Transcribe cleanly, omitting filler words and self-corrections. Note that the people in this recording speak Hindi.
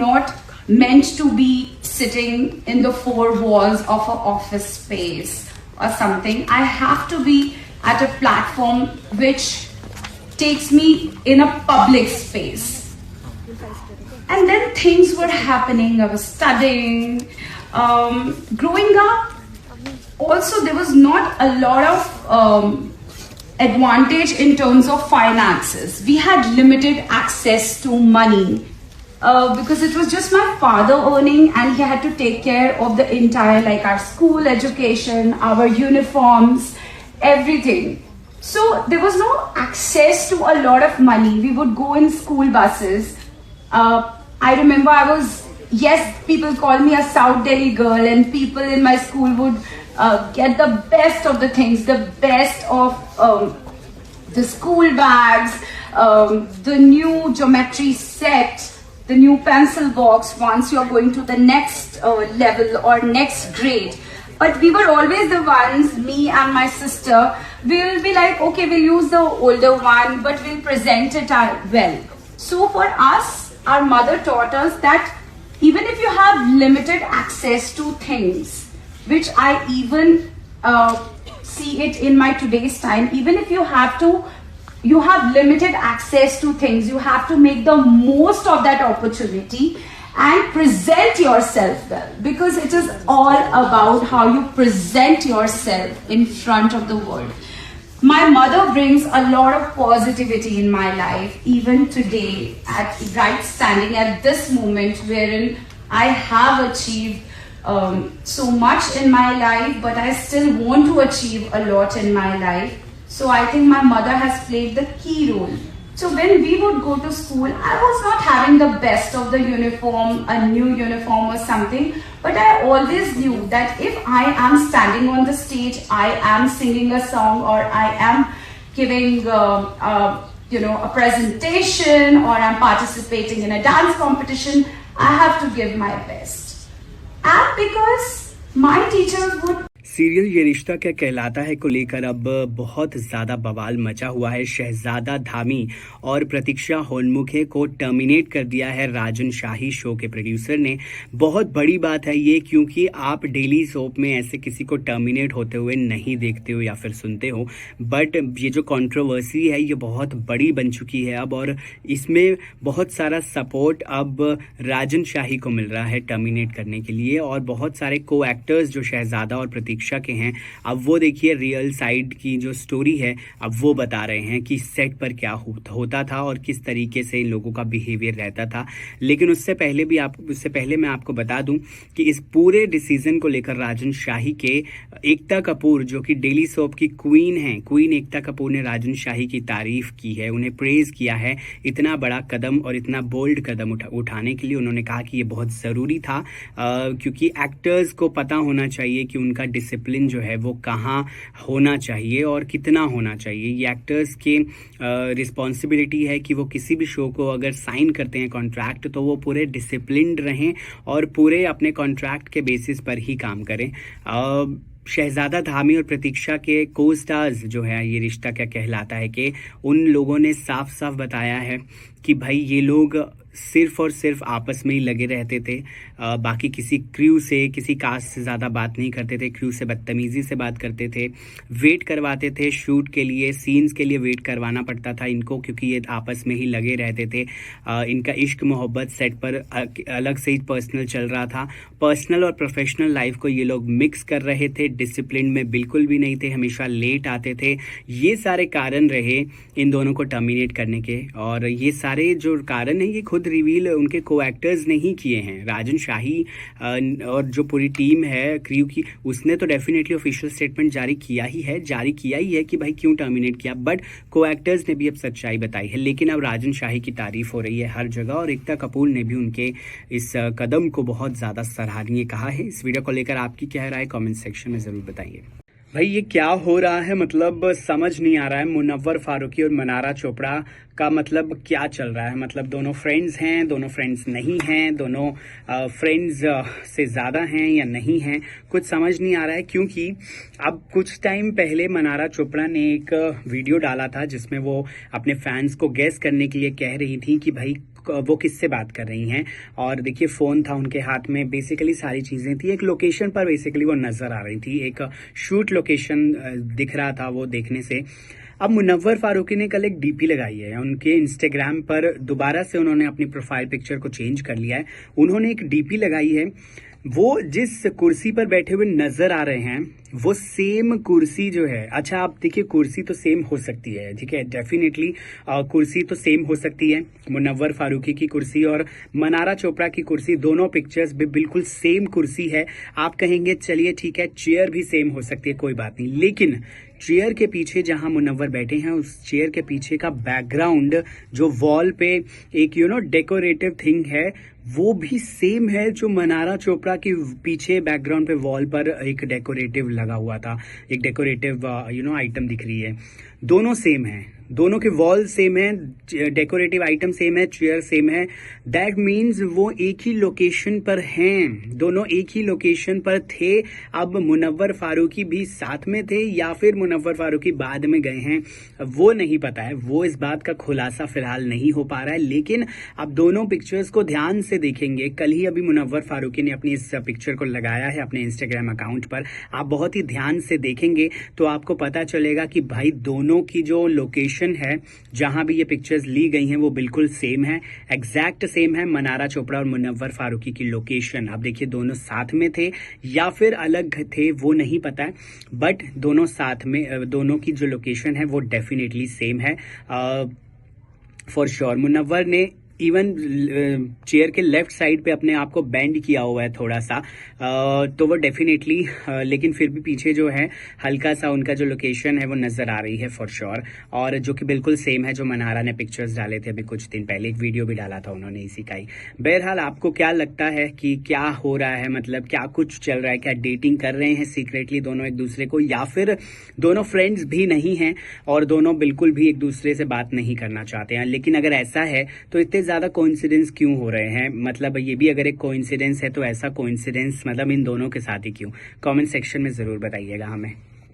not meant to be sitting in the four walls of an office space or something. I have to be at a platform which takes me in a public space. And then things were happening. I was studying. Growing up, also there was not a lot of advantage in terms of finances. We had limited access to money because it was just my father earning, and he had to take care of the entire, like our school education, our uniforms, everything. So there was no access to a lot of money. We would go in school buses. I remember people call me a South Delhi girl, and people in my school would get the best of the things, the best of the school bags, the new geometry set, the new pencil box once you're going to the next level or next grade. But we were always the ones, me and my sister, we'll be like, okay, we'll use the older one, but we'll present it well. So for us, our mother taught us that even if you have limited access to things, which I even see it in my today's time, even if you have limited access to things, you have to make the most of that opportunity and present yourself well, because it is all about how you present yourself in front of the world. My mother brings a lot of positivity in my life, even today, standing at this moment wherein I have achieved so much in my life, but I still want to achieve a lot in my life. So I think my mother has played the key role. So when we would go to school, I was not having the best of the uniform, a new uniform or something, but I always knew that if I am standing on the stage, I am singing a song, or I am giving a presentation, or I'm participating in a dance competition, I have to give my best. And because my teachers would serial ये रिश्ता क्या कहलाता है को लेकर अब बहुत ज़्यादा बवाल मचा हुआ है। शहजादा धामी और प्रतीक्षा होनमुखे को टर्मिनेट कर दिया है राजन शाही शो के प्रोड्यूसर ने। बहुत बड़ी बात है ये, क्योंकि आप डेली सोप में ऐसे किसी को टर्मिनेट होते हुए नहीं देखते हो या फिर सुनते हो, बट ये जो कंट्रोवर्सी है ये बहुत बड़ी बन चुकी है अब, और इसमें बहुत सारा सपोर्ट अब राजन शाही को मिल रहा है टर्मिनेट करने के लिए। और बहुत सारे को एक्टर्स जो शहजादा और प्रतीक्षा के हैं, अब वो देखिए रियल साइड की जो स्टोरी है, अब वो बता रहे हैं कि सेट पर क्या होता था और किस तरीके से इन लोगों का बिहेवियर रहता था। लेकिन उससे पहले मैं आपको बता दूं कि इस पूरे डिसीजन को लेकर राजन शाही के एकता कपूर, जो कि डेली सोप की क्वीन हैं, क्वीन एकता कपूर ने राजन शाही की तारीफ की है, उन्हें प्रेज किया है इतना बड़ा कदम और इतना बोल्ड कदम उठाने के लिए। उन्होंने कहा कि ये बहुत ज़रूरी था, क्योंकि एक्टर्स को पता होना चाहिए कि उनका डिसिप्लिन जो है वो कहाँ होना चाहिए और कितना होना चाहिए। ये एक्टर्स के रिस्पॉन्सिबिलिटी है कि वो किसी भी शो को अगर साइन करते हैं कॉन्ट्रैक्ट, तो वो पूरे डिसिप्लिन्ड रहें और पूरे अपने कॉन्ट्रैक्ट के बेसिस पर ही काम करें। शहजादा धामी और प्रतीक्षा के को स्टार्स जो है ये रिश्ता क्या कहलाता है कि उन लोगों ने साफ साफ बताया है कि भाई ये लोग सिर्फ और सिर्फ आपस में ही लगे रहते थे, बाकी किसी क्रू से, किसी कास्ट से ज़्यादा बात नहीं करते थे, क्रू से बदतमीज़ी से बात करते थे, वेट करवाते थे शूट के लिए, सीन्स के लिए वेट करवाना पड़ता था इनको, क्योंकि ये आपस में ही लगे रहते थे। इनका इश्क मोहब्बत सेट पर अलग से ही पर्सनल चल रहा था। पर्सनल और प्रोफेशनल लाइफ को ये लोग मिक्स कर रहे थे, डिसिप्लिन में बिल्कुल भी नहीं थे, हमेशा लेट आते थे। ये सारे कारण रहे इन दोनों को टर्मिनेट करने के, और ये सारे जो कारण हैं ये खुद रिवील उनके को एक्टर्स ने ही किए हैं। राजन शाही और जो पूरी टीम है क्रू की, उसने तो डेफिनेटली ऑफिशियल स्टेटमेंट जारी किया ही है कि भाई क्यों टर्मिनेट किया, बट को एक्टर्स ने भी अब सच्चाई बताई है। लेकिन अब राजन शाही की तारीफ हो रही है हर जगह, और एकता कपूर ने भी उनके इस कदम को बहुत ज़्यादा सराहनीय कहा है। इस वीडियो को लेकर आपकी क्या राय कमेंट सेक्शन में ज़रूर बताइए। भाई ये क्या हो रहा है, मतलब समझ नहीं आ रहा है। मुनव्वर फारूकी और मनारा चोपड़ा का मतलब क्या चल रहा है? मतलब दोनों फ्रेंड्स हैं, दोनों फ्रेंड्स नहीं हैं, दोनों फ्रेंड्स से ज़्यादा हैं या नहीं हैं, कुछ समझ नहीं आ रहा है। क्योंकि अब कुछ टाइम पहले मनारा चोपड़ा ने एक वीडियो डाला था जिसमें वो अपने फैंस को गेस करने के लिए कह रही थी कि भाई वो किससे बात कर रही हैं। और देखिए फ़ोन था उनके हाथ में, बेसिकली सारी चीज़ें थी, एक लोकेशन पर बेसिकली वो नज़र आ रही थी, एक शूट लोकेशन दिख रहा था वो देखने से। अब मुनव्वर फारूकी ने कल एक डीपी लगाई है उनके इंस्टाग्राम पर, दोबारा से उन्होंने अपनी प्रोफाइल पिक्चर को चेंज कर लिया है। उन्होंने एक डीपी लगाई है, वो जिस कुर्सी पर बैठे हुए नजर आ रहे हैं वो सेम कुर्सी जो है, अच्छा आप देखिए कुर्सी तो सेम हो सकती है, ठीक है, डेफिनेटली कुर्सी तो सेम हो सकती है। मुनव्वर फारूकी की कुर्सी और मनारा चोपड़ा की कुर्सी, दोनों पिक्चर्स भी बिल्कुल सेम कुर्सी है। आप कहेंगे चलिए ठीक है, चेयर भी सेम हो सकती है, कोई बात नहीं, लेकिन चेयर के पीछे जहां मुनव्वर बैठे हैं उस चेयर के पीछे का बैकग्राउंड जो वॉल पे एक डेकोरेटिव थिंग है वो भी सेम है जो मनारा चोपड़ा के पीछे बैकग्राउंड पे वॉल पर एक डेकोरेटिव लगा हुआ था, एक डेकोरेटिव आइटम दिख रही है। दोनों सेम है, दोनों के वॉल सेम है, डेकोरेटिव आइटम सेम है, चेयर सेम है। दैट मीन्स वो एक ही लोकेशन पर हैं, दोनों एक ही लोकेशन पर थे। अब मुनव्वर फारूकी भी साथ में थे या फिर मुनव्वर फारूकी बाद में गए हैं, वो नहीं पता है, वो इस बात का खुलासा फिलहाल नहीं हो पा रहा है। लेकिन अब दोनों पिक्चर्स को ध्यान से देखेंगे, कल ही अभी मुनव्वर फारूकी ने अपनी इस पिक्चर को लगाया है अपने इंस्टाग्राम अकाउंट पर, आप बहुत ही ध्यान से देखेंगे तो आपको पता चलेगा कि भाई दोनों की जो लोकेशन है जहां भी ये पिक्चर्स ली गई हैं वो बिल्कुल सेम है, एग्जैक्ट सेम है। मनारा चोपड़ा और मुनव्वर फारूकी की लोकेशन, अब देखिए दोनों साथ में थे या फिर अलग थे वो नहीं पता है, बट दोनों साथ में, दोनों की जो लोकेशन है वो डेफिनेटली सेम है फॉर श्योर। मुनव्वर ने इवन चेयर के लेफ्ट साइड पे अपने आप को बेंड किया हुआ है थोड़ा सा, तो वो डेफिनेटली, लेकिन फिर भी पीछे जो है हल्का सा उनका जो लोकेशन है वो नजर आ रही है फॉर श्योर, और जो कि बिल्कुल सेम है जो मनारा ने पिक्चर्स डाले थे अभी कुछ दिन पहले, एक वीडियो भी डाला था उन्होंने इसी का ही। बहरहाल आपको क्या लगता है कि क्या हो रहा है, मतलब क्या कुछ चल रहा है, क्या डेटिंग कर रहे हैं सीक्रेटली दोनों एक दूसरे को, या फिर दोनों फ्रेंड्स भी नहीं हैं और दोनों बिल्कुल भी एक दूसरे से बात नहीं करना चाहते हैं। लेकिन अगर ऐसा है तो इतने ज्यादा कोइंसिडेंस क्यों हो रहे हैं, मतलब ये भी अगर एक कोइंसिडेंस है तो ऐसा कोइंसिडेंस मतलब इन दोनों के साथ ही क्यों? कमेंट सेक्शन में जरूर बताइएगा हमें।